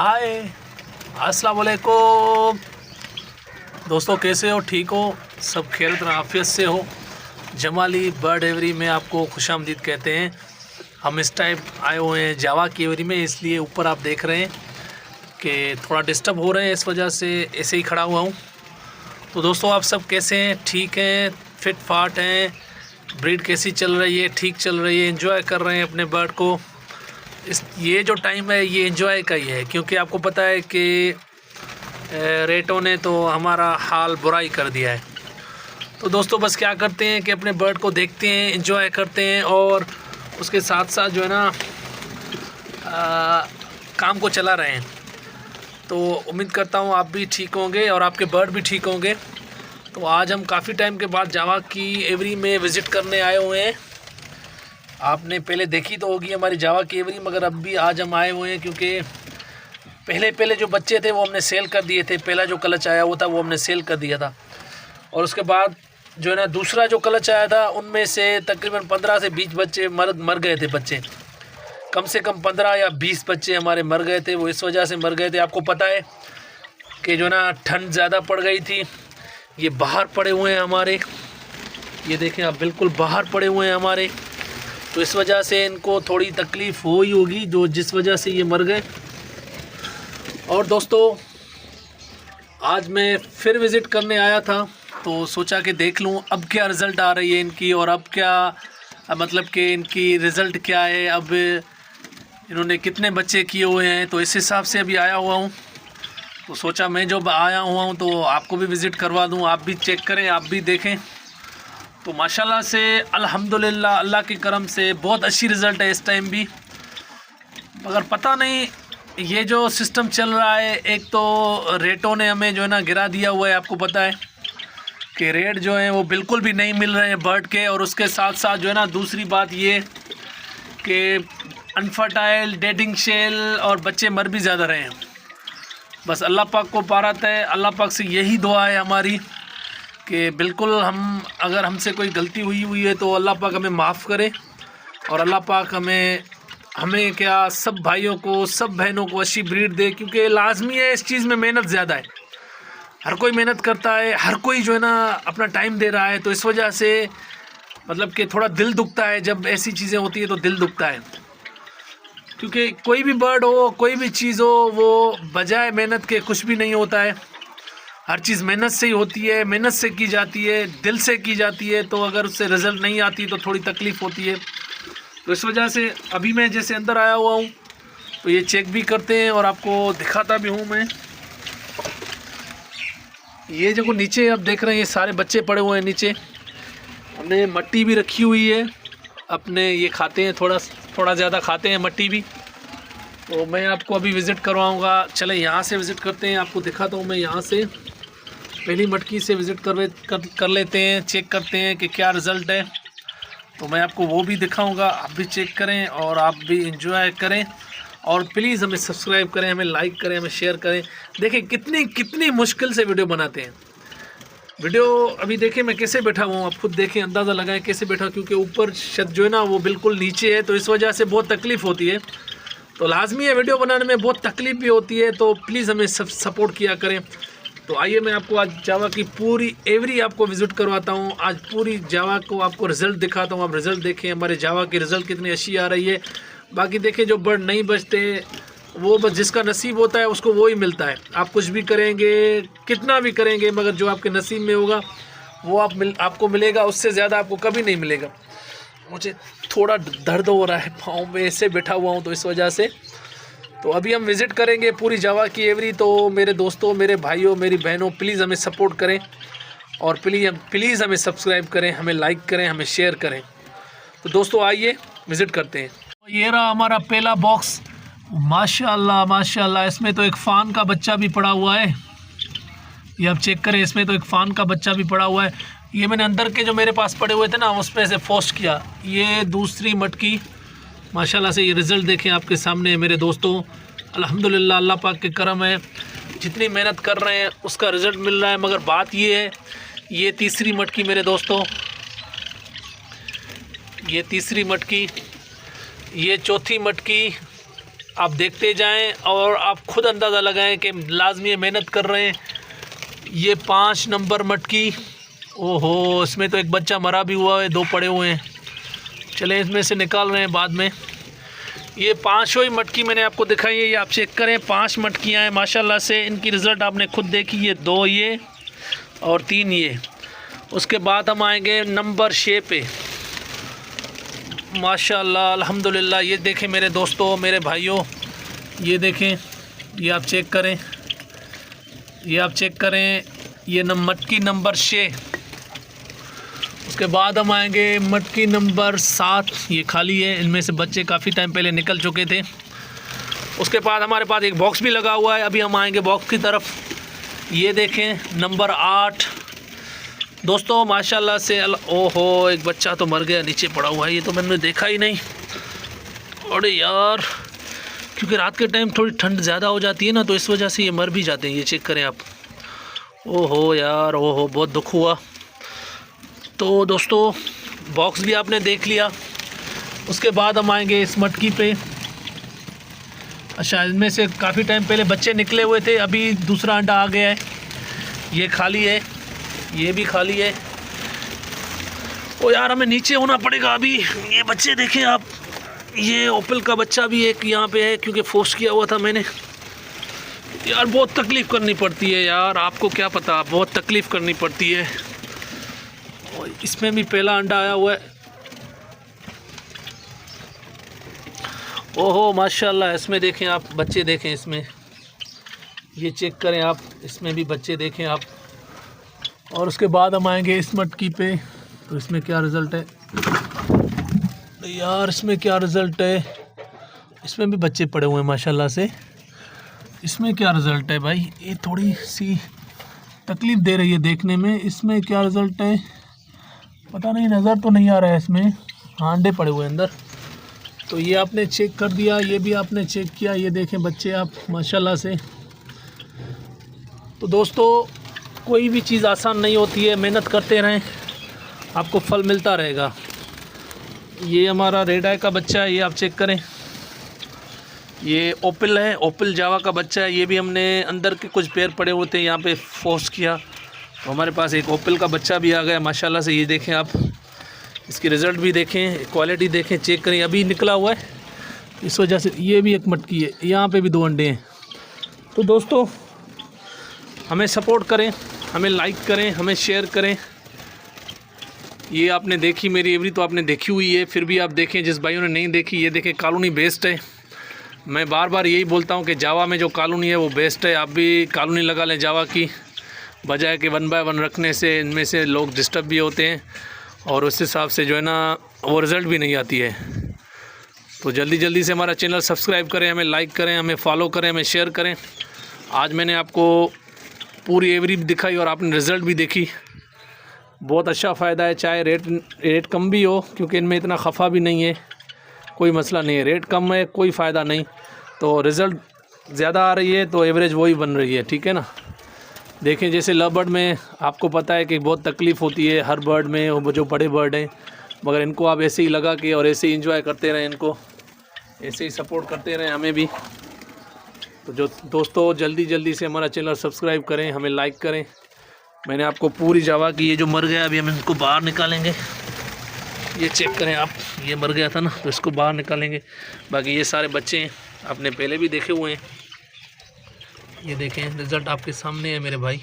हाय, अस्सलाम वालेकुम दोस्तों, कैसे हो? ठीक हो? सब खैरियत आफियत से हो? जमाली बर्ड एवरी में आपको खुशामदीद कहते हैं। हम इस टाइम आए हुए हैं जावा की एवरी में, इसलिए ऊपर आप देख रहे हैं कि थोड़ा डिस्टर्ब हो रहे हैं, इस वजह से ऐसे ही खड़ा हुआ हूँ। तो दोस्तों, आप सब कैसे हैं? ठीक हैं? फिट फाट हैं? ब्रीड कैसी चल रही है? ठीक चल रही है? एंजॉय कर रहे हैं अपने बर्ड को? ये जो टाइम है ये एंजॉय का ही है, क्योंकि आपको पता है कि रेटों ने तो हमारा हाल बुरा ही कर दिया है। तो दोस्तों, बस क्या करते हैं कि अपने बर्ड को देखते हैं, एंजॉय करते हैं और उसके साथ साथ जो है ना काम को चला रहे हैं। तो उम्मीद करता हूँ आप भी ठीक होंगे और आपके बर्ड भी ठीक होंगे। तो आज हम काफ़ी टाइम के बाद जावा की एवरी में विज़िट करने आए हुए हैं। आपने पहले देखी तो होगी हमारी जावा की एवरी, मगर अब भी आज हम आए हुए हैं क्योंकि पहले जो बच्चे थे वो हमने सेल कर दिए थे। पहला जो क्लच आया हुआ था वो हमने सेल कर दिया था, और उसके बाद जो है ना दूसरा जो क्लच आया था उनमें से तकरीबन 15 से 20 बच्चे मर गए थे। बच्चे कम से कम 15 या 20 बच्चे हमारे मर गए थे। वो इस वजह से मर गए थे, आपको पता है कि जो ना ठंड ज़्यादा पड़ गई थी। ये बाहर पड़े हुए हैं हमारे, ये देखें आप, बिल्कुल बाहर पड़े हुए हैं हमारे। तो इस वजह से इनको थोड़ी तकलीफ़ हो ही होगी, जो जिस वजह से ये मर गए। और दोस्तों, आज मैं फिर विज़िट करने आया था, तो सोचा कि देख लूँ अब क्या रिज़ल्ट आ रही है इनकी, और अब क्या मतलब कि इनकी रिज़ल्ट क्या है, अब इन्होंने कितने बच्चे किए हुए हैं। तो इस हिसाब से अभी आया हुआ हूँ। तो सोचा मैं जब आया हुआ हूँ तो आपको भी विज़िट करवा दूँ, आप भी चेक करें, आप भी देखें। तो माशाल्लाह से अल्हम्दुलिल्लाह, अल्लाह के करम से बहुत अच्छी रिज़ल्ट है इस टाइम भी। मगर पता नहीं ये जो सिस्टम चल रहा है, एक तो रेटों ने हमें जो है ना गिरा दिया हुआ है। आपको पता है कि रेट जो है वो बिल्कुल भी नहीं मिल रहे हैं बर्ड के, और उसके साथ साथ जो है ना दूसरी बात ये कि अनफर्टाइल डेटिंग शेल और बच्चे मर भी ज़्यादा रहे हैं। बस अल्लाह पाक को पारत है, अल्लाह पाक से यही दुआ है हमारी कि बिल्कुल हम अगर हमसे कोई गलती हुई है तो अल्लाह पाक हमें माफ़ करे, और अल्लाह पाक हमें क्या सब भाइयों को, सब बहनों को अच्छी ब्रीड दे, क्योंकि लाजमी है, इस चीज़ में मेहनत ज़्यादा है। हर कोई मेहनत करता है, हर कोई जो है ना अपना टाइम दे रहा है। तो इस वजह से मतलब कि थोड़ा दिल दुखता है जब ऐसी चीज़ें होती है, तो दिल दुखता है। क्योंकि कोई भी बर्ड हो, कोई भी चीज़ हो, वो बजाय मेहनत के कुछ भी नहीं होता है। हर चीज़ मेहनत से ही होती है, मेहनत से की जाती है, दिल से की जाती है। तो अगर उससे रिज़ल्ट नहीं आती तो थोड़ी तकलीफ़ होती है। तो इस वजह से अभी मैं जैसे अंदर आया हुआ हूँ तो ये चेक भी करते हैं और आपको दिखाता भी हूँ मैं। ये जो नीचे आप देख रहे हैं, ये सारे बच्चे पड़े हुए हैं नीचे। हमने मट्टी भी रखी हुई है अपने, ये खाते हैं, थोड़ा ज़्यादा खाते हैं मट्टी भी। तो मैं आपको अभी विज़िट करवाऊँगा। चले यहाँ से विज़िट करते हैं, आपको दिखाता हूँ मैं। यहाँ से पहली मटकी से विज़िट कर लेते हैं, चेक करते हैं कि क्या रिज़ल्ट है। तो मैं आपको वो भी दिखाऊंगा, आप भी चेक करें और आप भी एंजॉय करें। और प्लीज़ हमें सब्सक्राइब करें, हमें लाइक करें, हमें शेयर करें। देखें कितनी मुश्किल से वीडियो बनाते हैं। वीडियो अभी देखें मैं कैसे बैठा हुआ हूँ, आप खुद देखें, अंदाज़ा लगाएं कैसे बैठा, क्योंकि ऊपर छत जो है ना वो बिल्कुल नीचे है, तो इस वजह से बहुत तकलीफ़ होती है। तो लाजमी है, वीडियो बनाने में बहुत तकलीफ़ भी होती है। तो प्लीज़ हमें सपोर्ट किया करें। तो आइए मैं आपको आज जावा की पूरी एवरी आपको विज़िट करवाता हूँ। आज पूरी जावा को आपको रिज़ल्ट दिखाता हूँ। आप रिज़ल्ट देखें, हमारे जावा की रिज़ल्ट कितनी अच्छी आ रही है। बाकी देखें, जो बर्ड नहीं बचते वो बस जिसका नसीब होता है उसको वो ही मिलता है। आप कुछ भी करेंगे, कितना भी करेंगे, मगर जो आपके नसीब में होगा वो आपको मिलेगा, उससे ज़्यादा आपको कभी नहीं मिलेगा। मुझे थोड़ा दर्द हो रहा है पाँव में, ऐसे बैठा हुआ हूँ तो इस वजह से। तो अभी हम विज़िट करेंगे पूरी जावा की एवरी। तो मेरे दोस्तों, मेरे भाइयों, मेरी बहनों, प्लीज़ हमें सपोर्ट करें और प्लीज़ हमें सब्सक्राइब करें, हमें लाइक करें, हमें शेयर करें। तो दोस्तों आइए विज़िट करते हैं। तो ये रहा हमारा पहला बॉक्स। माशाल्लाह माशाल्लाह, इसमें तो एक फ़ान का बच्चा भी पड़ा हुआ है। ये आप चेक करें, इसमें तो एक फ़ान का बच्चा भी पड़ा हुआ है। ये मैंने अंदर के जो मेरे पास पड़े हुए थे ना उसमें से फोस्ट किया। ये दूसरी मटकी, माशाल्लाह से ये रिज़ल्ट देखें आपके सामने है मेरे दोस्तों। अल्हम्दुलिल्लाह, अल्लाह पाक के करम है, जितनी मेहनत कर रहे हैं उसका रिज़ल्ट मिल रहा है। मगर बात ये है, ये तीसरी मटकी मेरे दोस्तों, ये तीसरी मटकी, ये चौथी मटकी, आप देखते जाएं और आप खुद अंदाज़ा लगाएं कि लाजमी मेहनत कर रहे हैं। ये 5 नंबर मटकी, ओहो इसमें तो एक बच्चा मरा भी हुआ है, 2 पड़े हुए हैं। चलें इसमें से निकाल रहे हैं बाद में। ये 5 ही मटकी मैंने आपको दिखाई है, ये आप चेक करें। 5 मटकियाँ हैं माशाल्लाह से। इनकी रिज़ल्ट आपने खुद देखी, ये 2 ये और 3 ये। उसके बाद हम आएंगे नंबर 6 पे। माशाल्लाह अल्हम्दुलिल्लाह। ये देखें मेरे दोस्तों, मेरे भाइयों, ये देखें, ये आप चेक करें, ये आप चेक करें, ये मटकी नंबर 6। उसके बाद हम आएंगे मटकी नंबर 7, ये खाली है। इनमें से बच्चे काफ़ी टाइम पहले निकल चुके थे। उसके बाद हमारे पास एक बॉक्स भी लगा हुआ है, अभी हम आएंगे बॉक्स की तरफ। ये देखें नंबर 8 दोस्तों माशाल्लाह से। ओहो एक बच्चा तो मर गया, नीचे पड़ा हुआ है, ये तो मैंने देखा ही नहीं। अरे यार, क्योंकि रात के टाइम थोड़ी ठंड ज़्यादा हो जाती है ना, तो इस वजह से ये मर भी जाते हैं। ये चेक करें आप। ओहो यार, ओहो बहुत दुख हुआ। तो दोस्तों बॉक्स भी आपने देख लिया। उसके बाद हम आएंगे इस मटकी पे। अच्छा, इनमें से काफ़ी टाइम पहले बच्चे निकले हुए थे, अभी दूसरा अंडा आ गया है। ये खाली है, ये भी खाली है। ओ यार, हमें नीचे होना पड़ेगा अभी। ये बच्चे देखें आप, ये ओपल का बच्चा भी एक यहाँ पे है, क्योंकि फोर्स किया हुआ था मैंने। यार बहुत तकलीफ़ करनी पड़ती है यार, आपको क्या पता, बहुत तकलीफ़ करनी पड़ती है। और इसमें भी पहला अंडा आया हुआ है। ओहो माशाल्लाह, इसमें देखें आप, बच्चे देखें इसमें, ये चेक करें आप, इसमें भी बच्चे देखें आप। और उसके बाद हम आएंगे इस मटकी पे। तो इसमें क्या रिज़ल्ट है यार, इसमें क्या रिज़ल्ट है? इसमें भी बच्चे पड़े हुए हैं माशाल्लाह से। इसमें क्या रिज़ल्ट है भाई? ये थोड़ी सी तकलीफ़ दे रही है देखने में। इसमें क्या रिज़ल्ट है पता नहीं, नज़र तो नहीं आ रहा है इसमें। अंडे पड़े हुए हैं अंदर। तो ये आपने चेक कर दिया, ये भी आपने चेक किया। ये देखें बच्चे आप माशाल्लाह से। तो दोस्तों कोई भी चीज़ आसान नहीं होती है, मेहनत करते रहें, आपको फल मिलता रहेगा। ये हमारा रेड आई का बच्चा है, ये आप चेक करें। ये ओपल है, ओपल जावा का बच्चा है। ये भी हमने अंदर के कुछ पैर पड़े हुए थे, यहाँ पे फोर्स किया तो हमारे पास एक ओपल का बच्चा भी आ गया माशाल्लाह से। ये देखें आप, इसकी रिज़ल्ट भी देखें, क्वालिटी देखें, चेक करें। अभी निकला हुआ है, इस वजह से। ये भी एक मटकी है, यहाँ पे भी 2 अंडे हैं। तो दोस्तों हमें सपोर्ट करें, हमें लाइक करें, हमें शेयर करें। ये आपने देखी मेरी एवरी, तो आपने देखी हुई है, फिर भी आप देखें। जिस भाइयों ने नहीं देखी, ये देखें कॉलोनी बेस्ट है। मैं बार बार यही बोलता हूँ कि जावा में जो कॉलोनी है वो बेस्ट है। आप भी कॉलोनी लगा लें जावा की, बजाय कि 1 बाय 1 रखने से इनमें से लोग डिस्टर्ब भी होते हैं और उस हिसाब से जो है ना वो रिज़ल्ट भी नहीं आती है। तो जल्दी जल्दी से हमारा चैनल सब्सक्राइब करें, हमें लाइक करें, हमें फॉलो करें, हमें शेयर करें। आज मैंने आपको पूरी एवरी दिखाई और आपने रिज़ल्ट भी देखी। बहुत अच्छा फ़ायदा है, चाहे रेट कम भी हो, क्योंकि इनमें इतना खफा भी नहीं है, कोई मसला नहीं है। रेट कम है, कोई फ़ायदा नहीं, तो रिज़ल्ट ज़्यादा आ रही है तो एवरेज वही बन रही है, ठीक है ना। देखें जैसे लव बर्ड में आपको पता है कि बहुत तकलीफ़ होती है हर बर्ड में, वो जो बड़े बर्ड हैं, मगर इनको आप ऐसे ही लगा के और ऐसे ही इंजॉय करते रहें, इनको ऐसे ही सपोर्ट करते रहें, हमें भी। तो जो दोस्तों जल्दी जल्दी से हमारा चैनल सब्सक्राइब करें, हमें लाइक करें। मैंने आपको पूरी जावा की, ये जो मर गया अभी हम इनको बाहर निकालेंगे। ये चेक करें आप, ये मर गया था ना, तो इसको बाहर निकालेंगे। बाकी ये सारे बच्चे हैं, आपने पहले भी देखे हुए हैं। ये देखें रिज़ल्ट आपके सामने है मेरे भाई।